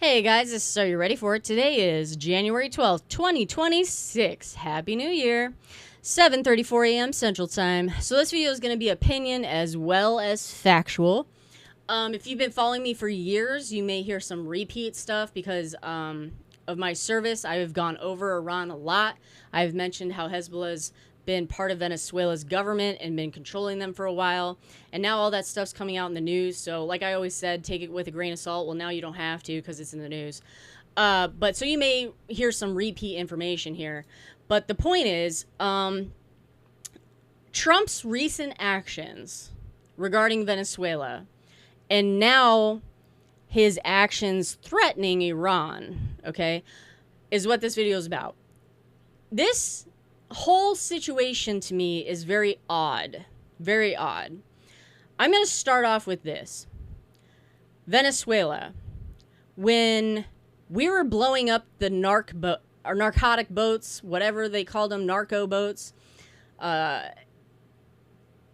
Hey guys, are you ready for it? Today is January 12th, 2026. Happy New Year. 7:34 a.m. Central Time. So this video is going to be opinion as well as factual. If you've been following me for years, you may hear some repeat stuff because of my service. I have gone over Iran a lot. I've mentioned how Hezbollah's been part of Venezuela's government and been controlling them for a while. And now all that stuff's coming out in the news. So like I always said, take it with a grain of salt. Well, now you don't have to because it's in the news. But so you may hear some repeat information here. But the point is, Trump's recent actions regarding Venezuela and now his actions threatening Iran, okay, is what this video is about. This whole situation to me is very odd. Very odd. I'm going to start off with this. Venezuela. When we were blowing up the narcotic boats, whatever they called them, narco boats, I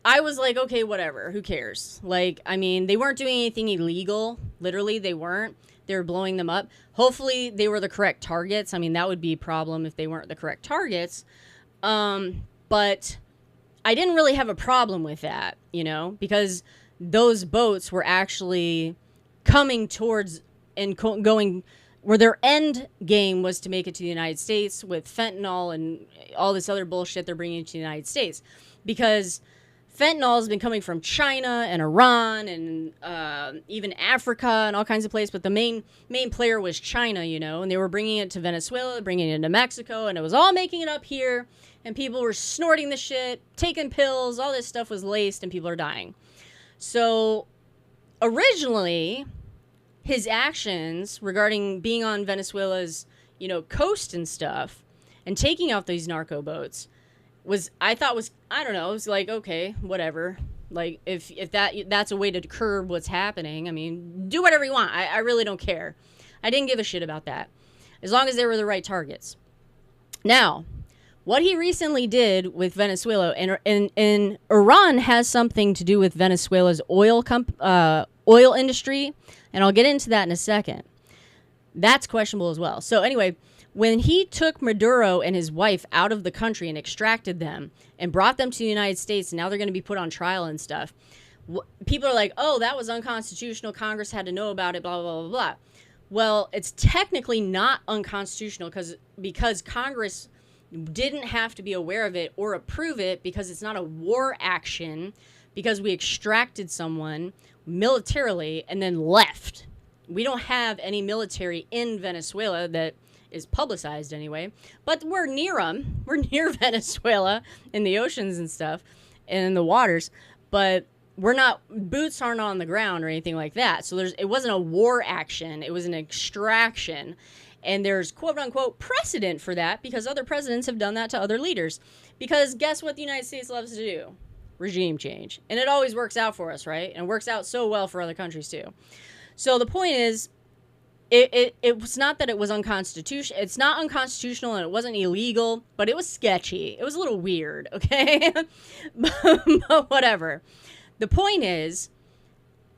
was like, okay, whatever. Who cares? Like, I mean, they weren't doing anything illegal. Literally, they weren't. They were blowing them up. Hopefully, they were the correct targets. I mean, that would be a problem if they weren't the correct targets. But I didn't really have a problem with that, you know, because those boats were actually coming towards and going where their end game was to make it to the United States with fentanyl and all this other bullshit they're bringing to the United States. Because fentanyl has been coming from China and Iran and even Africa and all kinds of places. But the main player was China, you know, and they were bringing it to Venezuela, bringing it into Mexico, and it was all making it up here. And people were snorting the shit, taking pills, all this stuff was laced, and people are dying. So originally, his actions regarding being on Venezuela's, you know, coast and stuff and taking out these narco boats was, I thought was, I don't know, it was like, okay, whatever. Like, if that's a way to curb what's happening, I mean, do whatever you want. I really don't care. I didn't give a shit about that. As long as they were the right targets. Now, what he recently did with Venezuela, and Iran has something to do with Venezuela's oil industry, and I'll get into that in a second. That's questionable as well. So anyway, when he took Maduro and his wife out of the country and extracted them and brought them to the United States, and now they're going to be put on trial and stuff, people are like, oh, that was unconstitutional. Congress had to know about it, blah, blah, blah, blah. Well, it's technically not unconstitutional because Congress didn't have to be aware of it or approve it because it's not a war action, because we extracted someone militarily and then left. We don't have any military in Venezuela that is publicized anyway, but we're near them. We're near Venezuela in the oceans and stuff and in the waters, but we're not, boots aren't on the ground or anything like that. So it wasn't a war action. It was an extraction. And there's quote-unquote precedent for that because other presidents have done that to other leaders. Because guess what the United States loves to do? Regime change. And it always works out for us, right? And it works out so well for other countries too. So the point is, it was not that it was unconstitutional. It's not unconstitutional and it wasn't illegal, but it was sketchy. It was a little weird, okay? But whatever. The point is,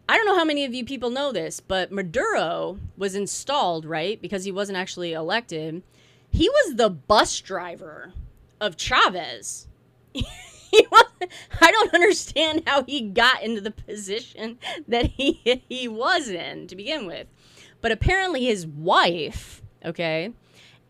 I don't know how many of you people know this, but Maduro was installed, right? Because he wasn't actually elected. He was the bus driver of Chavez. I don't understand how he got into the position that he was in to begin with. But apparently his wife, okay,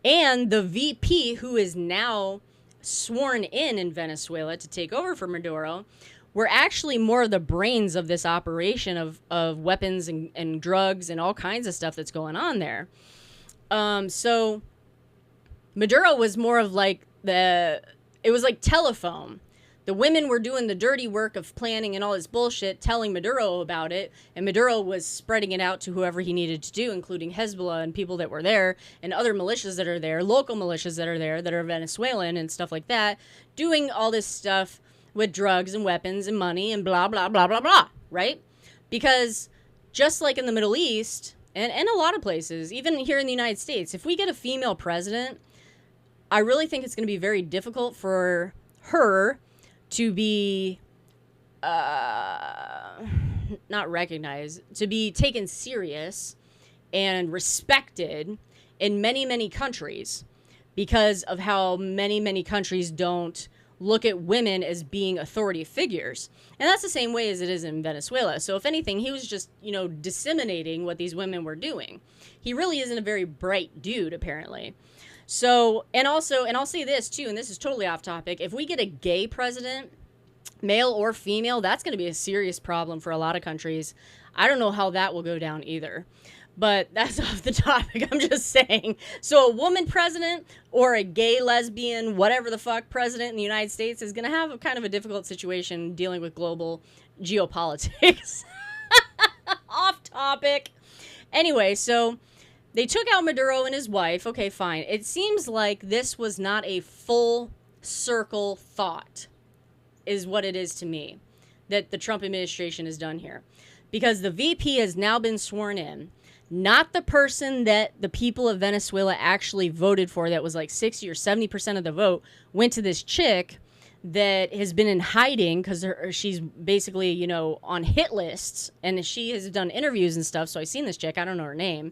and the VP who is now sworn in Venezuela to take over for Maduro were actually more of the brains of this operation of weapons and drugs and all kinds of stuff that's going on there. So Maduro was more of like it was like telephone. The women were doing the dirty work of planning and all this bullshit, telling Maduro about it, and Maduro was spreading it out to whoever he needed to do, including Hezbollah and people that were there, and other militias that are there, local militias that are there, that are Venezuelan and stuff like that, doing all this stuff with drugs and weapons and money and blah, blah, blah, blah, blah, right? Because just like in the Middle East, and a lot of places, even here in the United States, if we get a female president, I really think it's going to be very difficult for her to be not recognized, to be taken serious and respected in many, many countries because of how many, many countries don't look at women as being authority figures. And that's the same way as it is in Venezuela. So if anything, he was just, disseminating what these women were doing. He really isn't a very bright dude, apparently. So, and I'll say this too, and this is totally off topic. If we get a gay president, male or female, that's going to be a serious problem for a lot of countries. I don't know how that will go down either. But that's off the topic. I'm just saying. So a woman president or a gay, lesbian, whatever the fuck president in the United States is going to have a kind of a difficult situation dealing with global geopolitics. Off topic. Anyway, so they took out Maduro and his wife. Okay, fine. It seems like this was not a full circle thought, is what it is to me, that the Trump administration has done here. Because the VP has now been sworn in. Not the person that the people of Venezuela actually voted for, that was like 60 or 70% of the vote, went to this chick that has been in hiding because she's basically, on hit lists. And she has done interviews and stuff. So I've seen this chick. I don't know her name.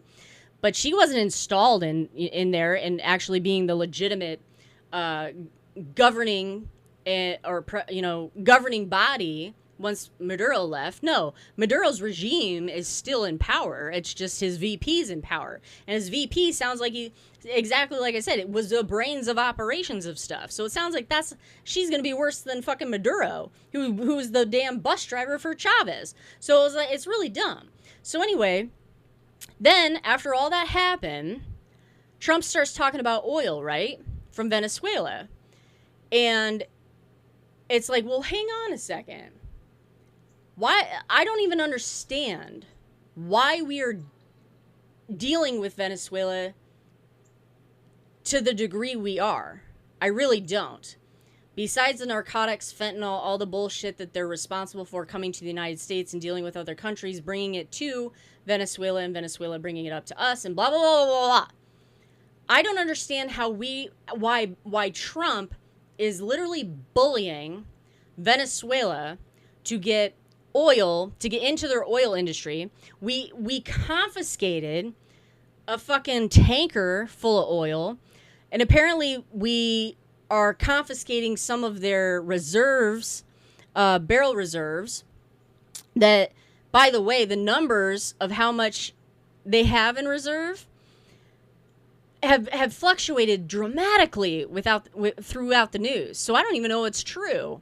But she wasn't installed in there and actually being the legitimate governing governing body once Maduro left. No, Maduro's regime is still in power. It's just his VP's in power. And his VP sounds like exactly like I said, it was the brains of operations of stuff. So it sounds like she's going to be worse than fucking Maduro, who was the damn bus driver for Chavez. So it's really dumb. So anyway, then after all that happened, Trump starts talking about oil, right? From Venezuela. And it's like, well, hang on a second. Why? I don't even understand why we are dealing with Venezuela to the degree we are. I really don't. Besides the narcotics, fentanyl, all the bullshit that they're responsible for coming to the United States and dealing with other countries, bringing it to Venezuela and Venezuela bringing it up to us and blah, blah, blah, blah, blah. I don't understand why Trump is literally bullying Venezuela to get oil, to get into their oil industry. We confiscated a fucking tanker full of oil, and apparently we are confiscating some of their reserves, barrel reserves, that, by the way, the numbers of how much they have in reserve have fluctuated dramatically throughout the news. So I don't even know what's true.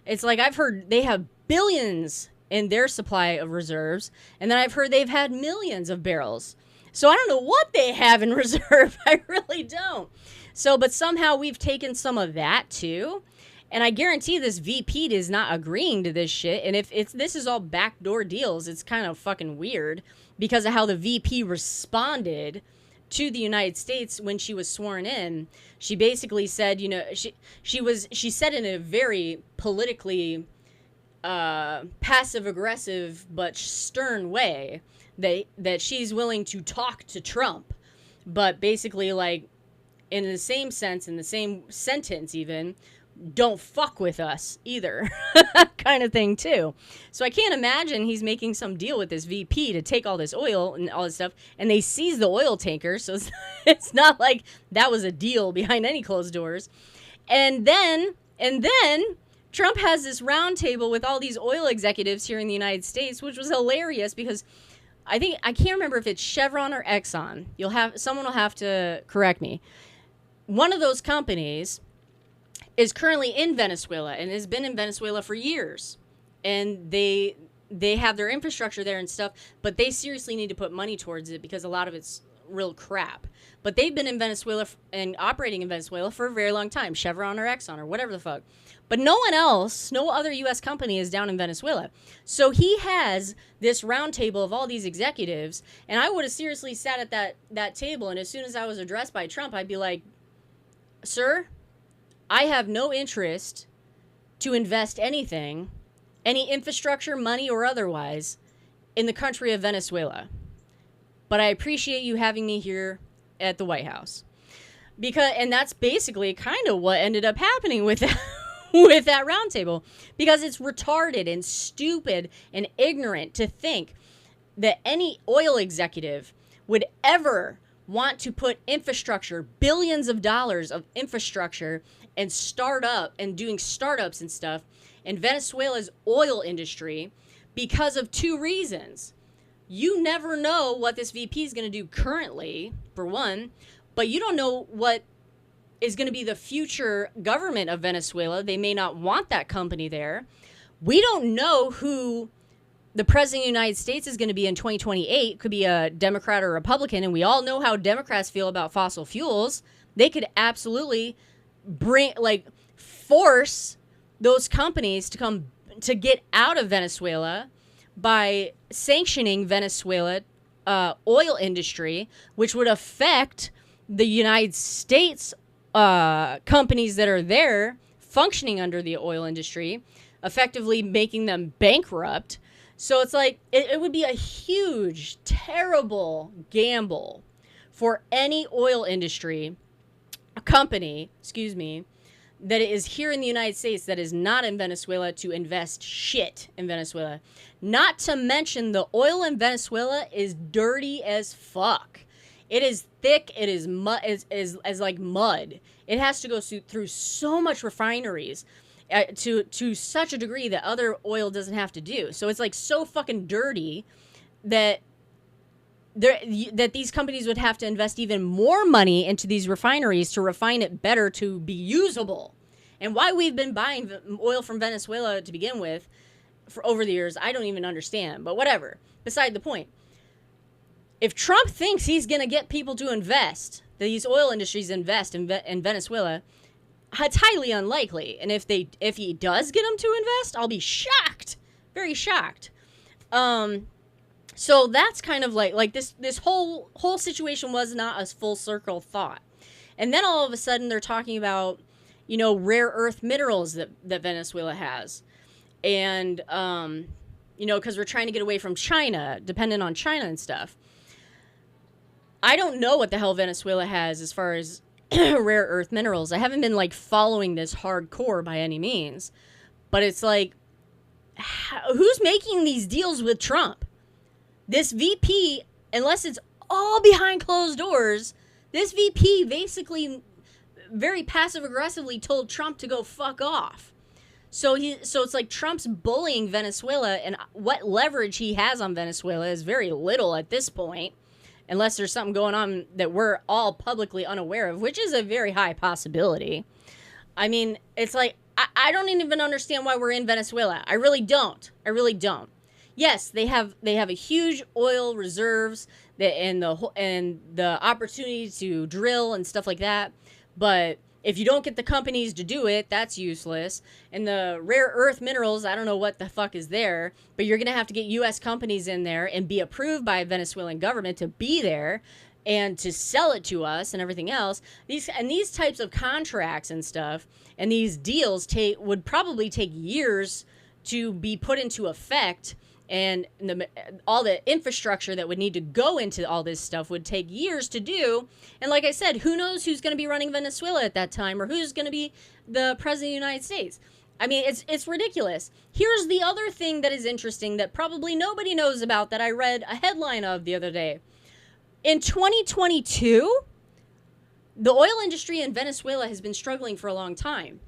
It's like I've heard they have billions in their supply of reserves, and then I've heard they've had millions of barrels. So I don't know what they have in reserve. I really don't. So, but somehow we've taken some of that too. And I guarantee this VP is not agreeing to this shit. And if this is all backdoor deals, it's kind of fucking weird because of how the VP responded to the United States when she was sworn in. She basically said, she said in a very politically passive aggressive but stern way that she's willing to talk to Trump, but basically, like, in the same sense, in the same sentence even, don't fuck with us either kind of thing too. So I can't imagine he's making some deal with this VP to take all this oil and all this stuff, and they seize the oil tanker, so it's not like that was a deal behind any closed doors. And then Trump has this round table with all these oil executives here in the United States, which was hilarious because I can't remember if it's Chevron or Exxon. Someone will have to correct me. One of those companies is currently in Venezuela and has been in Venezuela for years. And they have their infrastructure there and stuff, but they seriously need to put money towards it because a lot of it's real crap. But they've been in Venezuela and operating in Venezuela for a very long time, Chevron or Exxon or whatever the fuck. But no other U.S. company is down in Venezuela. So he has this round table of all these executives, and I would have seriously sat at that table, and as soon as I was addressed by Trump, I'd be like, sir, I have no interest to invest anything, any infrastructure, money, or otherwise, in the country of Venezuela. But I appreciate you having me here at the White House. And that's basically kind of what ended up happening with that. With that roundtable, because it's retarded and stupid and ignorant to think that any oil executive would ever want to put infrastructure, billions of dollars of infrastructure, and doing startups and stuff in Venezuela's oil industry because of two reasons. You never know what this VP is going to do currently, for one, but you don't know what is going to be the future government of Venezuela. They may not want that company there. We don't know who the president of the United States is going to be in 2028. Could be a Democrat or Republican, and we all know how Democrats feel about fossil fuels. They could absolutely force those companies to get out of Venezuela by sanctioning Venezuela oil industry, which would affect the United States companies that are there functioning under the oil industry, effectively making them bankrupt. So it's like, it would be a huge, terrible gamble for any oil industry company, that is here in the United States that is not in Venezuela to invest shit in Venezuela. Not to mention the oil in Venezuela is dirty as fuck. It is thick. It is as like mud. It has to go through so much refineries to such a degree that other oil doesn't have to do. So it's like so fucking dirty that these companies would have to invest even more money into these refineries to refine it better to be usable. And why we've been buying oil from Venezuela to begin with for over the years, I don't even understand. But whatever. Beside the point. If Trump thinks he's going to get people to invest, that these oil industries invest in Venezuela, it's highly unlikely. And if he does get them to invest, I'll be shocked. Very shocked. So that's kind of like this whole situation was not a full circle thought. And then all of a sudden they're talking about, rare earth minerals that Venezuela has. And, because we're trying to get away from China, dependent on China and stuff. I don't know what the hell Venezuela has as far as rare earth minerals. I haven't been following this hardcore by any means. But it's like, who's making these deals with Trump? This VP, unless it's all behind closed doors, this VP basically very passive-aggressively told Trump to go fuck off. So it's like Trump's bullying Venezuela, and what leverage he has on Venezuela is very little at this point, unless there's something going on that we're all publicly unaware of, which is a very high possibility. I mean, it's like, I don't even understand why we're in Venezuela. I really don't. Yes, they have a huge oil reserves and the opportunity to drill and stuff like that. But if you don't get the companies to do it, that's useless. And the rare earth minerals, I don't know what the fuck is there, but you're going to have to get U.S. companies in there and be approved by a Venezuelan government to be there and to sell it to us and everything else. These types of contracts and stuff and these deals would probably take years to be put into effect. And all the infrastructure that would need to go into all this stuff would take years to do. And like I said, who knows who's going to be running Venezuela at that time or who's going to be the president of the United States. I mean, it's ridiculous. Here's the other thing that is interesting that probably nobody knows about that I read a headline of the other day. In 2022, the oil industry in Venezuela has been struggling for a long time.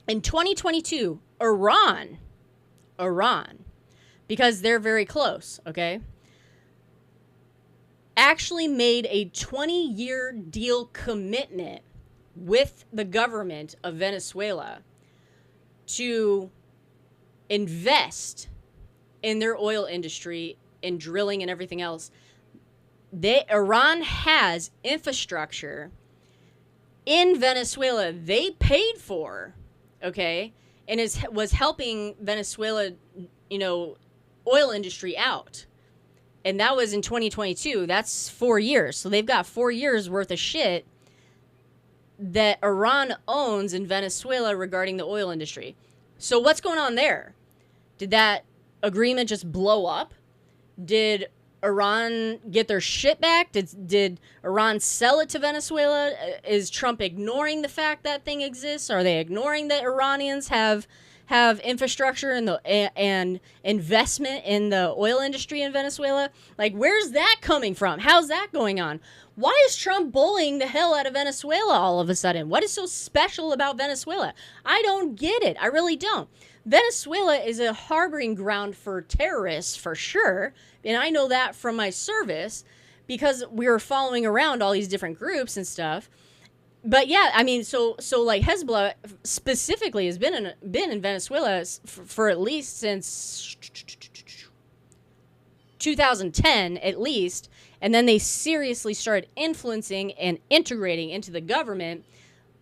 In 2022, Iran, because they're very close, okay, actually made a 20-year deal commitment with the government of Venezuela to invest in their oil industry, in drilling and everything else. Iran has infrastructure in Venezuela they paid for, okay, and was helping Venezuela, oil industry out. And that was in 2022. That's 4 years. So they've got 4 years worth of shit that Iran owns in Venezuela regarding the oil industry. So what's going on there? Did that agreement just blow up? Did Iran get their shit back? Did Iran sell it to Venezuela? Is Trump ignoring the fact that thing exists? Are they ignoring that Iranians have have infrastructure and investment in the oil industry in Venezuela. Like, where's that coming from? How's that going on? Why is Trump bullying the hell out of Venezuela all of a sudden? What is so special about Venezuela? I don't get it. I really don't. Venezuela is a harboring ground for terrorists, for sure. And I know that from my service because we were following around all these different groups and stuff. But yeah, I mean, so like Hezbollah specifically has been in Venezuela for at least since 2010, at least, and then they seriously started influencing and integrating into the government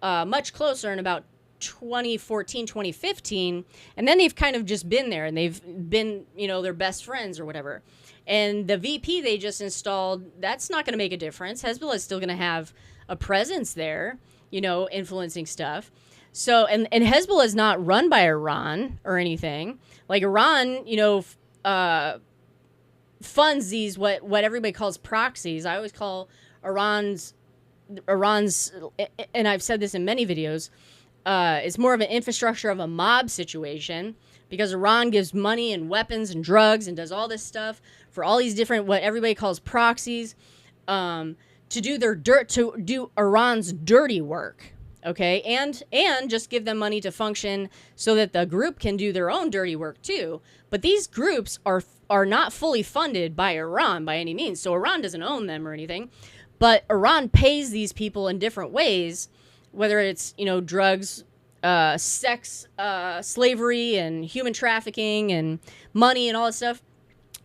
much closer in about 2014, 2015, and then they've kind of just been there, and they've been, their best friends or whatever. And the VP they just installed, that's not going to make a difference. Hezbollah is still going to have a presence there, influencing stuff. So, and Hezbollah is not run by Iran or anything. Like, Iran, funds these, what everybody calls proxies. I always call Iran's, and I've said this in many videos, it's more of an infrastructure of a mob situation, because Iran gives money and weapons and drugs and does all this stuff for all these different, what everybody calls proxies, to do Iran's dirty work, okay? And just give them money to function so that the group can do their own dirty work too. But these groups are not fully funded by Iran by any means. So Iran doesn't own them or anything, but Iran pays these people in different ways, whether it's, drugs, sex, slavery, and human trafficking, and money, and all that stuff,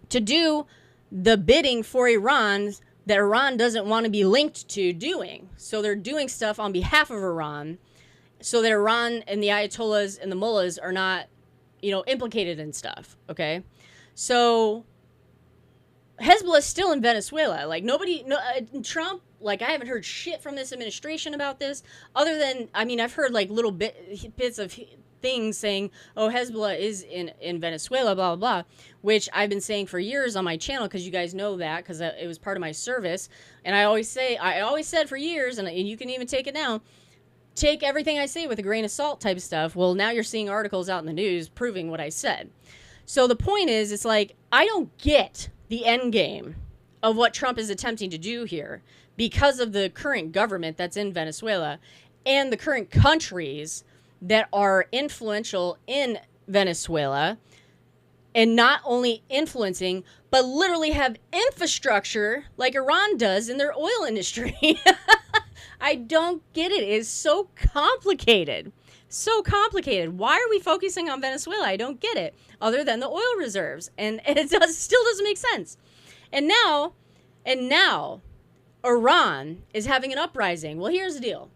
to do the bidding for Iran that Iran doesn't want to be linked to doing. So they're doing stuff on behalf of Iran so that Iran and the Ayatollahs and the mullahs are not, implicated in stuff, okay? So Hezbollah is still in Venezuela. Like, Trump, like, I haven't heard shit from this administration about this, other than, I've heard, like, little bits of things saying, oh, Hezbollah is in Venezuela, blah, blah, blah, which I've been saying for years on my channel, because you guys know that, because it was part of my service. And I always said for years, and you can even take it now, take everything I say with a grain of salt type of stuff. Well, now you're seeing articles out in the news proving what I said. So the point is, it's like, I don't get the end game of what Trump is attempting to do here because of the current government that's in Venezuela and the current countries that are influential in Venezuela, and not only influencing, but literally have infrastructure like Iran does in their oil industry. I don't get it. It's so complicated. So complicated. Why are we focusing on Venezuela? I don't get it, other than the oil reserves. And it still doesn't make sense. And now, Iran is having an uprising. Well, here's the deal.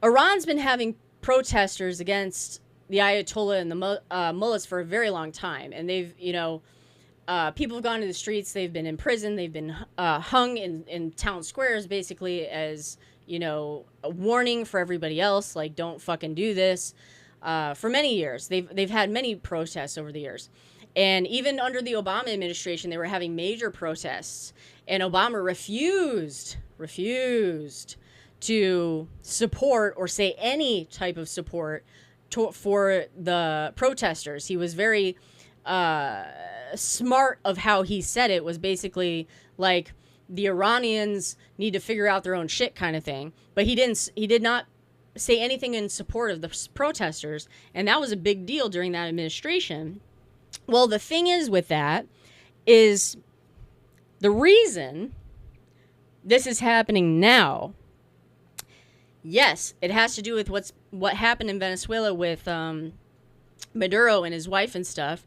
Iran's been having protesters against the Ayatollah and the mullahs for a very long time. And they've, people have gone to the streets. They've been in prison. They've been hung in town squares, basically, as, a warning for everybody else. Like, don't fucking do this. For many years. They've had many protests over the years. And even under the Obama administration, they were having major protests. And Obama refused to support or say any type of support for the protesters. He was very smart of how he said it. Was basically like, the Iranians need to figure out their own shit kind of thing. But he did not say anything in support of the protesters. And that was a big deal during that administration. Well, the thing is with that is the reason this is happening now. Yes, it has to do with what happened in Venezuela with Maduro and his wife and stuff.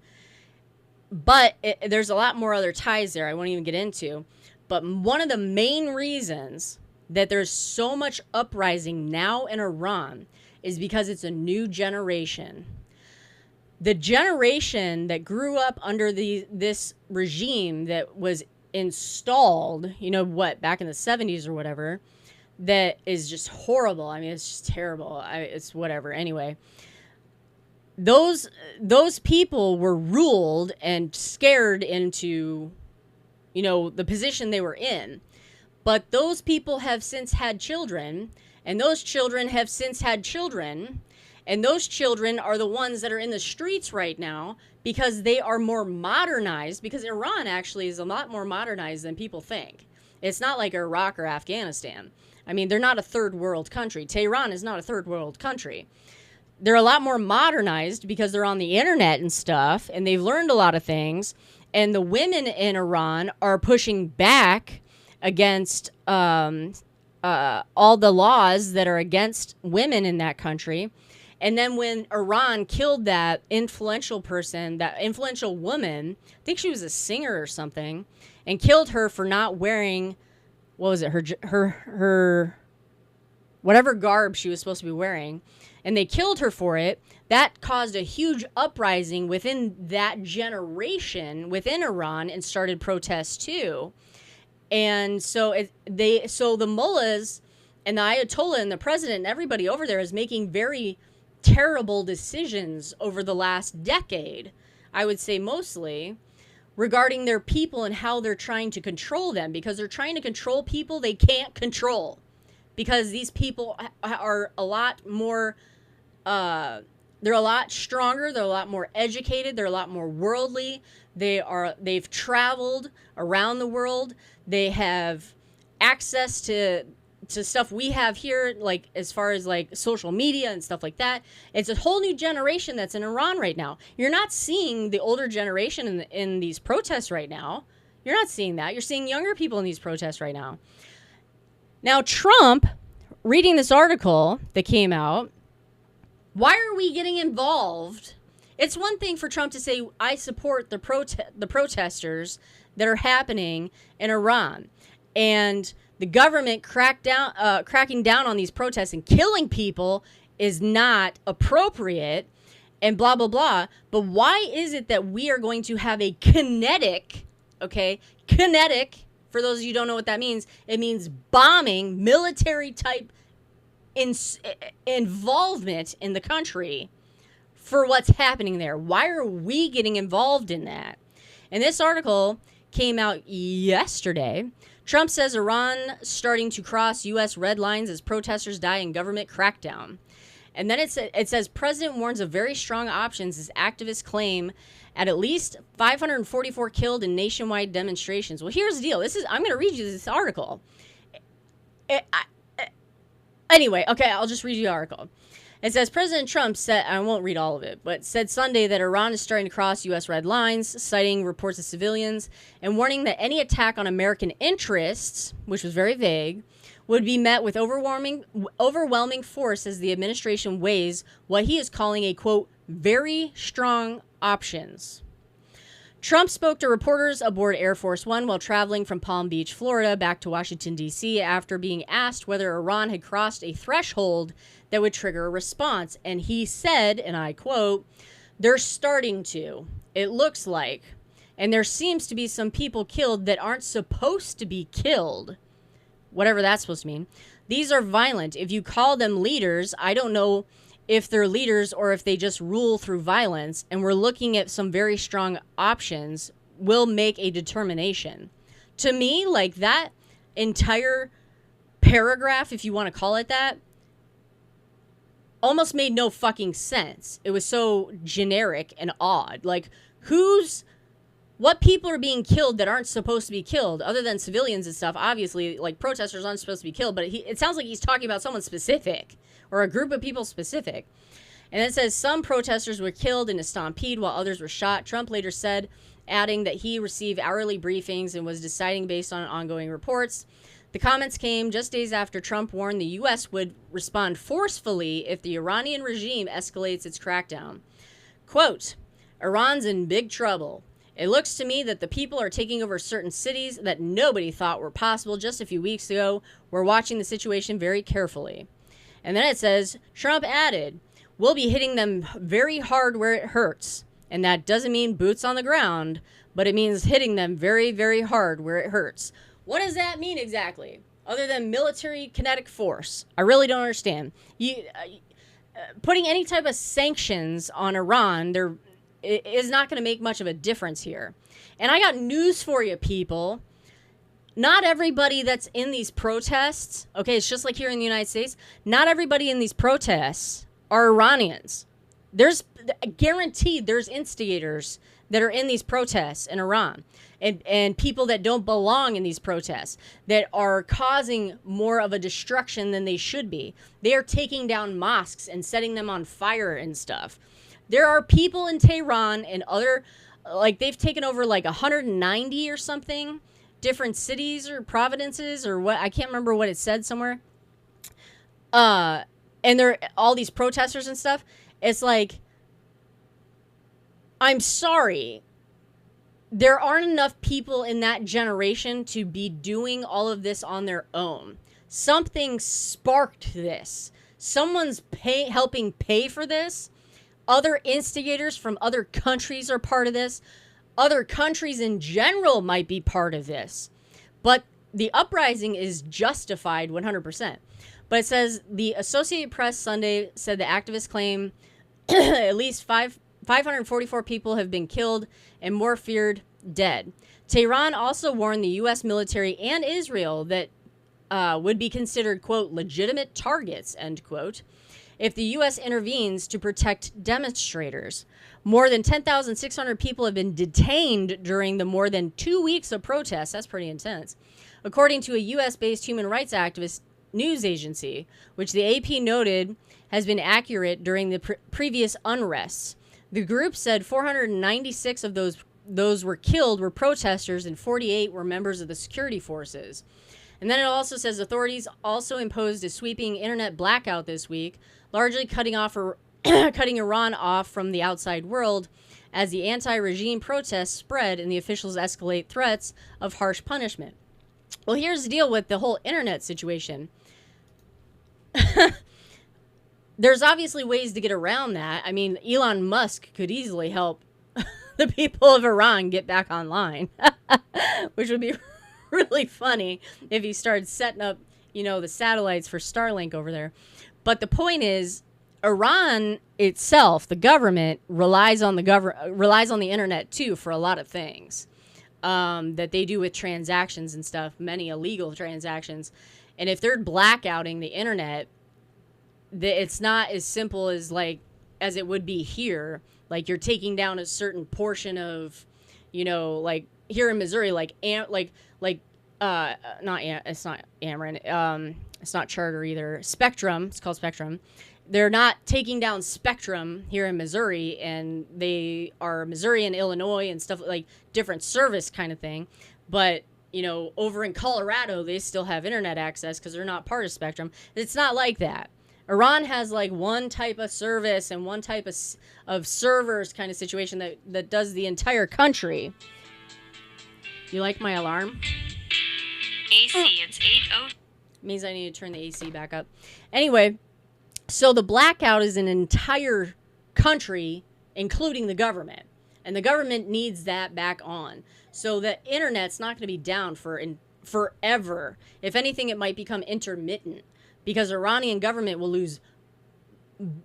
But there's a lot more other ties there I won't even get into. But one of the main reasons that there's so much uprising now in Iran is because it's a new generation. The generation that grew up under this regime that was installed, back in the 70s or whatever, that is just horrible. It's just terrible. It's whatever. Anyway, those people were ruled and scared into, the position they were in. But those people have since had children, and those children have since had children, And those children are the ones that are in the streets right now because they are more modernized, because Iran actually is a lot more modernized than people think. It's not like Iraq or Afghanistan. I mean, they're not a third world country. Tehran is not a third world country. They're a lot more modernized because they're on the internet and stuff, and they've learned a lot of things. And the women in Iran are pushing back against all the laws that are against women in that country. And then when Iran killed that influential person, that influential woman, I think she was a singer or something, and killed her for not wearing, what was it, her whatever garb she was supposed to be wearing, and they killed her for it, that caused a huge uprising within that generation within Iran and started protests too. And so the mullahs and the Ayatollah and the president and everybody over there is making very terrible decisions over the last decade, I would say mostly, regarding their people and how they're trying to control them, because they're trying to control people they can't control, because these people are a lot more, they're a lot stronger, they're a lot more educated, they're a lot more worldly, they've traveled around the world, they have access to stuff we have here, like as far as like social media and stuff like that. It's a whole new generation that's in Iran right now. You're not seeing the older generation in these protests right now. You're not seeing that. You're seeing younger people in these protests right now. Now, Trump, reading this article that came out, why are we getting involved? It's one thing for Trump to say, I support the protesters that are happening in Iran. And the government cracking down on these protests and killing people is not appropriate and blah, blah, blah. But why is it that we are going to have a kinetic, for those of you who don't know what that means, it means bombing, military type involvement in the country for what's happening there? Why are we getting involved in that? And this article came out yesterday. Trump says Iran starting to cross U.S. red lines as protesters die in government crackdown. And then it says President warns of very strong options as activists claim at least 544 killed in nationwide demonstrations. Well, here's the deal. I'm going to read you this article. Anyway, okay, I'll just read you the article. It says President Trump said, I won't read all of it, but said Sunday that Iran is starting to cross U.S. red lines, citing reports of civilians and warning that any attack on American interests, which was very vague, would be met with overwhelming force as the administration weighs what he is calling a, quote, very strong options. Trump spoke to reporters aboard Air Force One while traveling from Palm Beach, Florida, back to Washington, D.C. after being asked whether Iran had crossed a threshold that would trigger a response. And he said, and I quote, "They're starting to, it looks like, and there seems to be some people killed that aren't supposed to be killed." Whatever that's supposed to mean. "These are violent. If you call them leaders, I don't know if they're leaders or if they just rule through violence, and we're looking at some very strong options. We'll make a determination." To me, like, that entire paragraph, if you want to call it that, almost made no fucking sense. It was so generic and odd. Like, what people are being killed that aren't supposed to be killed, other than civilians and stuff? Obviously, like, protesters aren't supposed to be killed, but it sounds like he's talking about someone specific or a group of people specific. And it says some protesters were killed in a stampede while others were shot. Trump later said, adding that he received hourly briefings and was deciding based on ongoing reports. The comments came just days after Trump warned the U.S. would respond forcefully if the Iranian regime escalates its crackdown. Quote, "Iran's in big trouble. It looks to me that the people are taking over certain cities that nobody thought were possible just a few weeks ago. We're watching the situation very carefully." And then it says, Trump added, "We'll be hitting them very hard where it hurts. And that doesn't mean boots on the ground, but it means hitting them very, very hard where it hurts." What does that mean exactly? Other than military kinetic force? I really don't understand. Putting any type of sanctions on Iran, is not going to make much of a difference here. And I got news for you, people. Not everybody that's in these protests, okay, it's just like here in the United States, not everybody in these protests are Iranians. There's guaranteed there's instigators that are in these protests in Iran, and people that don't belong in these protests that are causing more of a destruction than they should be. They are taking down mosques and setting them on fire and stuff. There are people in Tehran and other, like, they've taken over like 190 or something different cities or provinces or what, I can't remember what it said somewhere. And they're all these protesters and stuff. It's like, I'm sorry, there aren't enough people in that generation to be doing all of this on their own. Something sparked this. Someone's helping pay for this. Other instigators from other countries are part of this. Other countries in general might be part of this. But the uprising is justified 100%. But it says the Associated Press Sunday said the activists claim at least 544 people have been killed and more feared dead. Tehran also warned the U.S. military and Israel that would be considered, quote, legitimate targets, end quote, if the U.S. intervenes to protect demonstrators. More than 10,600 people have been detained during the more than 2 weeks of protests. That's pretty intense. According to a U.S.-based human rights activist news agency, which the AP noted has been accurate during the previous unrests. The group said 496 of those were killed were protesters and 48 were members of the security forces. And then it also says authorities also imposed a sweeping internet blackout this week, largely cutting Iran off from the outside world as the anti-regime protests spread and the officials escalate threats of harsh punishment. Well, here's the deal with the whole internet situation. There's obviously ways to get around that. I mean, Elon Musk could easily help the people of Iran get back online, which would be really funny if he started setting up, the satellites for Starlink over there. But the point is, Iran itself, the government, relies on the internet too for a lot of things that they do with transactions and stuff, many illegal transactions. And if they're blackouting the internet, it's not as simple as it would be here. Like, you're taking down a certain portion of, like here in Missouri, it's not Ameren, it's not Charter either. Spectrum, it's called Spectrum. They're not taking down Spectrum here in Missouri, and they are Missouri and Illinois and stuff like different service kind of thing. But, over in Colorado, they still have internet access because they're not part of Spectrum. It's not like that. Iran has like one type of service and one type of servers kind of situation that does the entire country. You like my alarm? AC, it's 8:00. Means I need to turn the AC back up. Anyway, so the blackout is an entire country, including the government. And the government needs that back on. So the internet's not going to be down forever. If anything, it might become intermittent. Because Iranian government will lose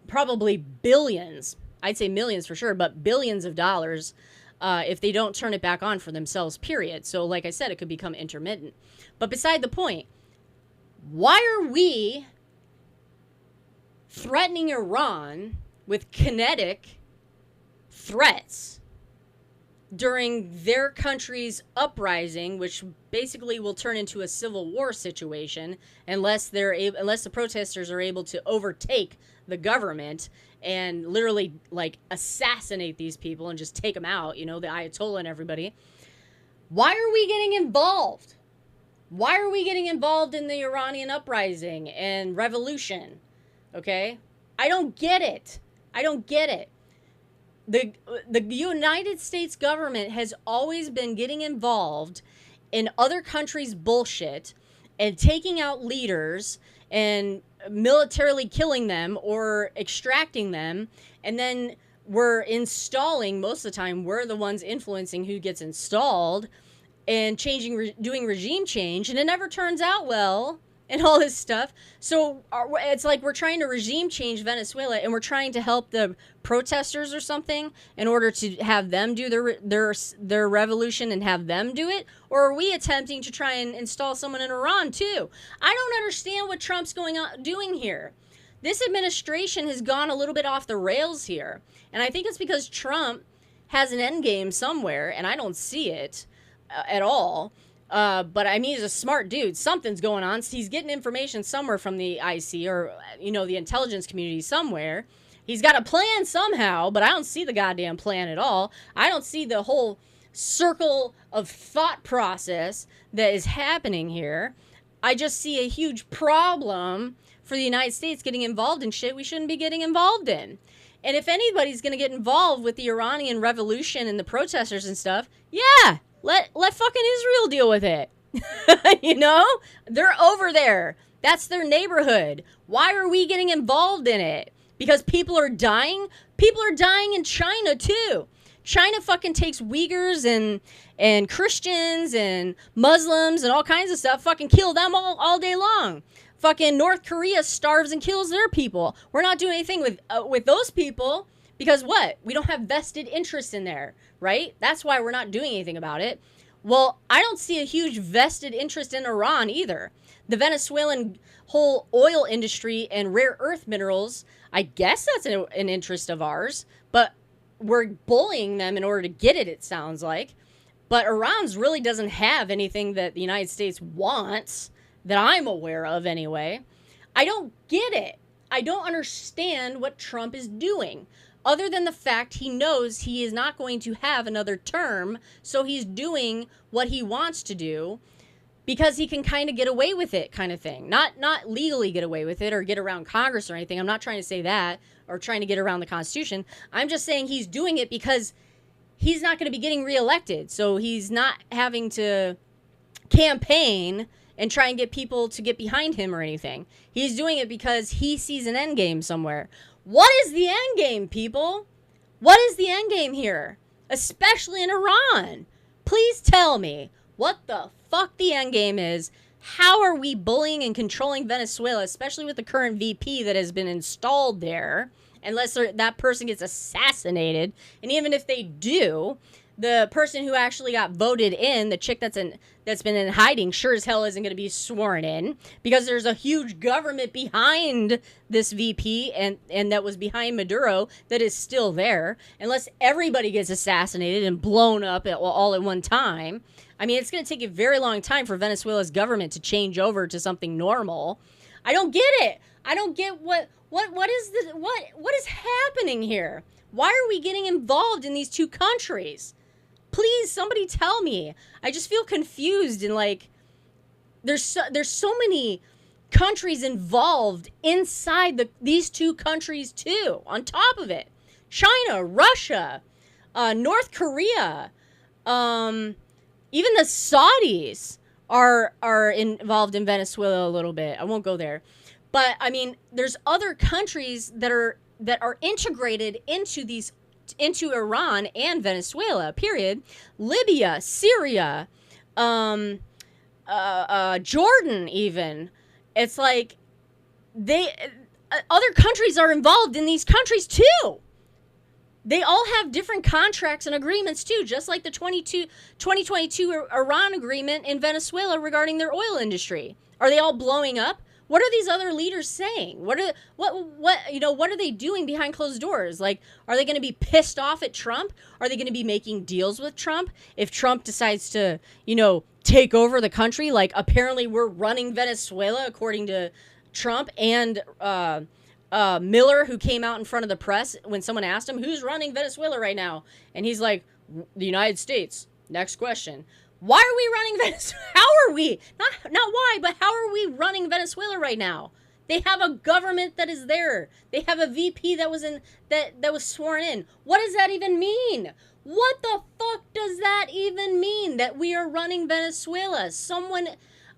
probably billions, I'd say millions for sure, but billions of dollars if they don't turn it back on for themselves, period. So like I said, it could become intermittent. But beside the point, why are we threatening Iran with kinetic threats during their country's uprising, which basically will turn into a civil war situation unless the protesters are able to overtake the government and literally assassinate these people and just take them out, the Ayatollah and everybody. Why are we getting involved? Why are we getting involved in the Iranian uprising and revolution? Okay? I don't get it. The United States government has always been getting involved in other countries' bullshit and taking out leaders and militarily killing them or extracting them, and then we're installing, most of the time we're the ones influencing who gets installed and doing regime change, and it never turns out well and all this stuff. So it's like we're trying to regime change Venezuela, and we're trying to help the protesters or something in order to have them do their revolution and have them do it. Or are we attempting to try and install someone in Iran too? I don't understand what Trump's doing here. this administration has gone a little bit off the rails here. And I think it's because Trump has an end game somewhere, and I don't see it at all. But I mean, he's a smart dude. Something's going on. He's getting information somewhere from the IC or, the intelligence community somewhere. He's got a plan somehow, but I don't see the goddamn plan at all. I don't see the whole circle of thought process that is happening here. I just see a huge problem for the United States getting involved in shit we shouldn't be getting involved in. And if anybody's going to get involved with the Iranian revolution and the protesters and stuff, yeah, let fucking Israel deal with it. They're over there. That's their neighborhood. Why are we getting involved in it? Because people are dying? People are dying in China, too. China fucking takes Uyghurs and Christians and Muslims and all kinds of stuff, fucking kill them all day long. Fucking North Korea starves and kills their people. We're not doing anything with those people because what? We don't have vested interest in there, right? That's why we're not doing anything about it. Well, I don't see a huge vested interest in Iran either. The Venezuelan whole oil industry and rare earth minerals, I guess that's an interest of ours, but we're bullying them in order to get it, it sounds like. But Iran's really doesn't have anything that the United States wants, that I'm aware of anyway. I don't get it. I don't understand what Trump is doing, other than the fact he knows he is not going to have another term, so he's doing what he wants to do because he can kind of get away with it, kind of thing. Not legally get away with it or get around Congress or anything. I'm not trying to say that, or trying to get around the Constitution. I'm just saying he's doing it because he's not going to be getting reelected. So he's not having to campaign and try and get people to get behind him or anything. He's doing it because he sees an end game somewhere. What is the end game, people? What is the end game here? Especially in Iran. Please tell me what the fuck the end game is. How are we bullying and controlling Venezuela, especially with the current VP that has been installed there, unless that person gets assassinated? And even if they do, the person who actually got voted in, the chick that's been in hiding, sure as hell isn't going to be sworn in, because there's a huge government behind this VP and that was behind Maduro that is still there. Unless everybody gets assassinated and blown up all at one time. I mean, it's going to take a very long time for Venezuela's government to change over to something normal. I don't get it. I don't get what is happening here. Why are we getting involved in these two countries? Please, somebody tell me. I just feel confused and like there's so many countries involved inside these two countries too. On top of it, China, Russia, North Korea, even the Saudis are involved in Venezuela a little bit. I won't go there, but I mean, there's other countries that are integrated into Iran and Venezuela, period. Libya, Syria, Jordan even. It's like other countries are involved in these countries too. They all have different contracts and agreements too, just like the 2022 Iran agreement in Venezuela regarding their oil industry. Are they all blowing up? What are these other leaders saying? What are they doing behind closed doors? Like, are they going to be pissed off at Trump? Are they going to be making deals with Trump? If Trump decides to, take over the country, like apparently we're running Venezuela according to Trump and Miller, who came out in front of the press when someone asked him, who's running Venezuela right now? And he's like, the United States. Next question. Why are we running Venezuela? How are we? Not why, but how are we running Venezuela right now? They have a government that is there. They have a VP that was sworn in. What does that even mean? What the fuck does that even mean that we are running Venezuela?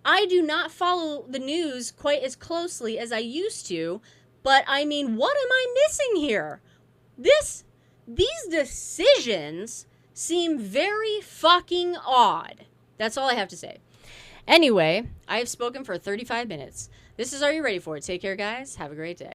I do not follow the news quite as closely as I used to, but I mean, what am I missing here? These decisions seem very fucking odd. That's all I have to say. Anyway, I have spoken for 35 minutes. This is Are You Ready For It? Take care, guys. Have a great day.